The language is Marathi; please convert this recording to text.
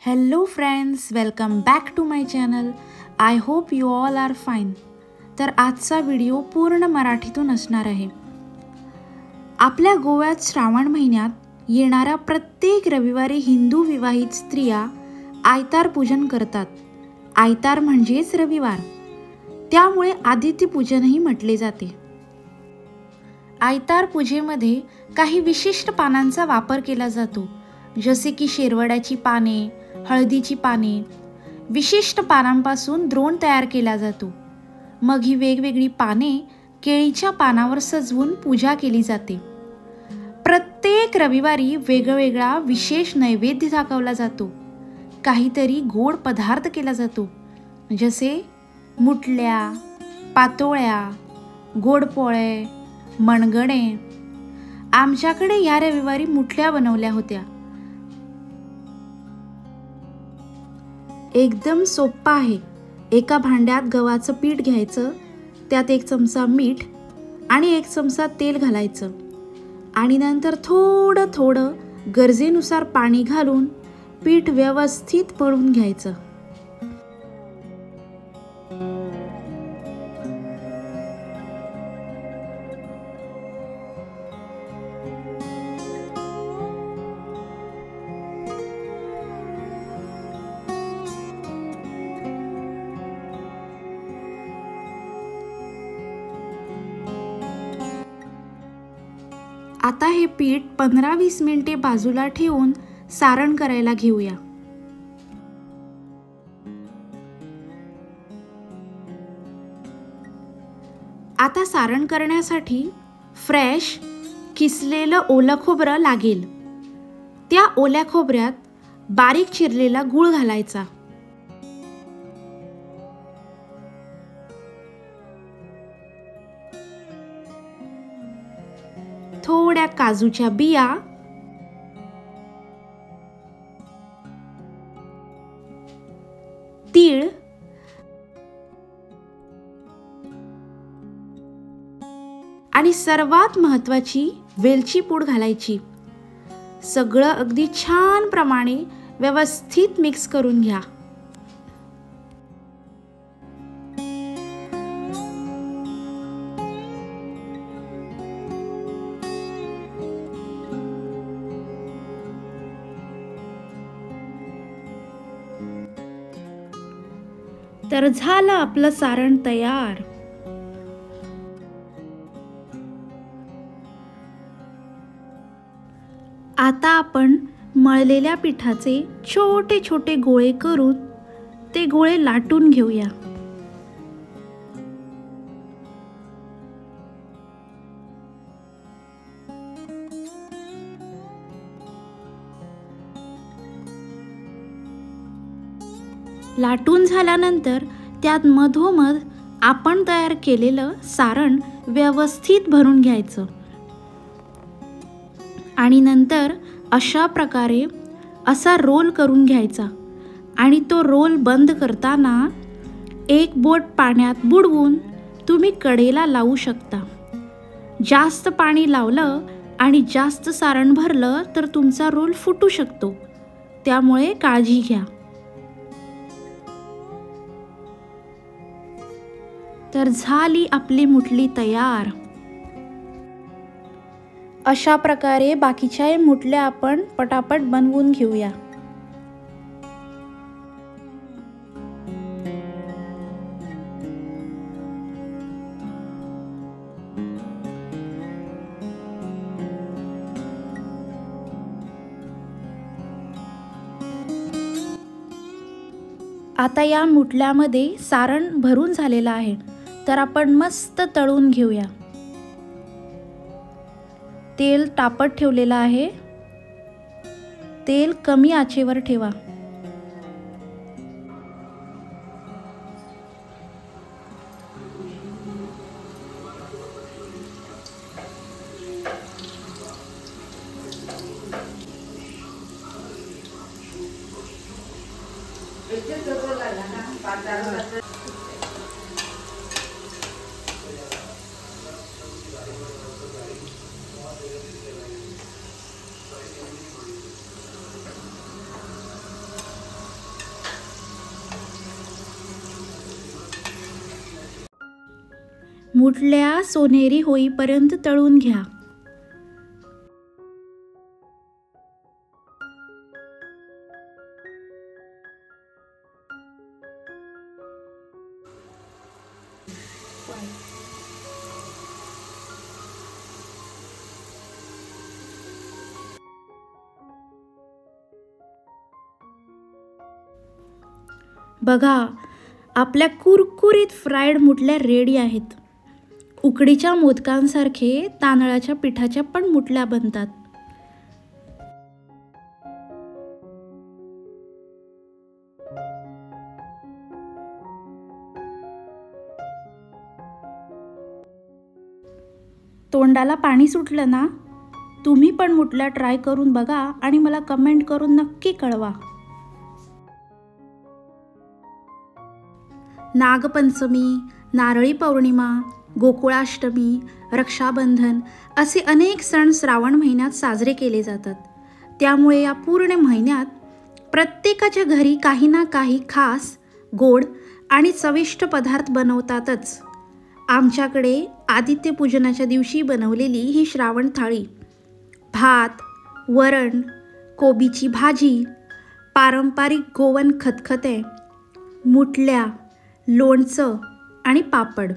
Hello friends, welcome back to my channel. I hope you all are fine. तर आजचा व्हिडिओ पूर्ण मराठीतून असणार आहे. आपल्या गोव्यात श्रावण महिन्यात येणाऱ्या प्रत्येक रविवारी हिंदू विवाहित स्त्रिया आयतार पूजन करतात. आयतार म्हणजेच रविवार, त्यामुळे आदित्य पूजनही म्हटले जाते. आयतार पूजेमध्ये काही विशिष्ट पानांचा वापर केला जातो, जसे की शेरवड्याची पाने, हळदीची पाने. विशिष्ट पानांपासून द्रोण तयार केला जातो. मग ही वेगवेगळी पाने केळीच्या पानावर सजवून पूजा केली जाते. प्रत्येक रविवारी वेगवेगळा विशेष नैवेद्य दाखवला जातो. काहीतरी गोड पदार्थ केला जातो, जसे मुठल्या, पातोळ्या, गोड पोळे, मणगणे. आमच्याकडे या रविवारी मुठल्या बनवल्या होत्या. एकदम सोप्पा आहे. एका भांड्यात गव्हाचं पीठ घ्यायचं, त्यात 1 चमचा मीठ आणि 1 चमचा तेल घालायचं आणि नंतर थोडं थोडं गरजेनुसार पाणी घालून पीठ व्यवस्थित मळून घ्यायचं. आता हे पीठ 15-20 मिनिटे बाजूला ठेवून सारण करायला घेऊया. आता सारण करण्यासाठी फ्रेश किसलेलं ओलं खोबरं लागेल. त्या ओल्या खोबऱ्यात बारीक चिरलेला गूळ घालायचा. थोड्या काजूच्या बिया, तीळ, आणि सर्वात महत्त्वाची वेलची पूड घालायची. सगळं अगदी छान प्रमाणे व्यवस्थित मिक्स करून घ्या. तर झालं आपलं सारण तयार. आता आपण मळलेल्या पिठाचे छोटे छोटे गोळे करून ते गोळे लाटून घेऊया. लाटून झाल्यानंतर त्यात मधोमध आपण तयार केलेलं सारण व्यवस्थित भरून घ्यायचं आणि नंतर अशा प्रकारे असा रोल करून घ्यायचा आणि तो रोल बंद करताना 1 बोट पाण्यात बुडवून तुम्ही कडेला लावू शकता. जास्त पाणी लावलं आणि जास्त सारण भरलं तर तुमचा रोल फुटू शकतो, त्यामुळे काळजी घ्या. तर झाली आपली मुठली तयार. अशा प्रकारे बाकीच्या मुठल्या आपण पटापट बनवून घेऊया. आता या मुठल्यामध्ये सारण भरून झालेलं आहे, तर आपण मस्त तळून घेऊया. तेल तापत ठेवलेलं आहे. तेल कमी आचेवर ठेवा. मुठल्या सोनेरी होईपर्यंत तळून घ्या. बघा, आपल्या कुरकुरीत फ्राईड मुठल्या रेडी आहेत. उकडीच्या मोदकांसारखे तांदळाच्या पिठाच्या पण मुठल्या बनतात. तोंडाला पाणी सुटलं ना? तुम्ही पण मुठल्या ट्राय करून बघा आणि मला कमेंट करून नक्की कळवा. नागपंचमी, नारळी पौर्णिमा, गोकुळाष्टमी, रक्षाबंधन असे अनेक सण श्रावण महिन्यात साजरे केले जातात. त्यामुळे या पूर्ण महिन्यात प्रत्येकाच्या घरी काही ना काही खास, गोड आणि चविष्ट पदार्थ बनवतातच. आमच्याकडे आदित्यपूजनाच्या दिवशी बनवलेली ही श्रावण थाळी भात, वरण, कोबीची भाजी, पारंपरिक गोवन खतखते, मुठल्या, लोणचं आणि पापड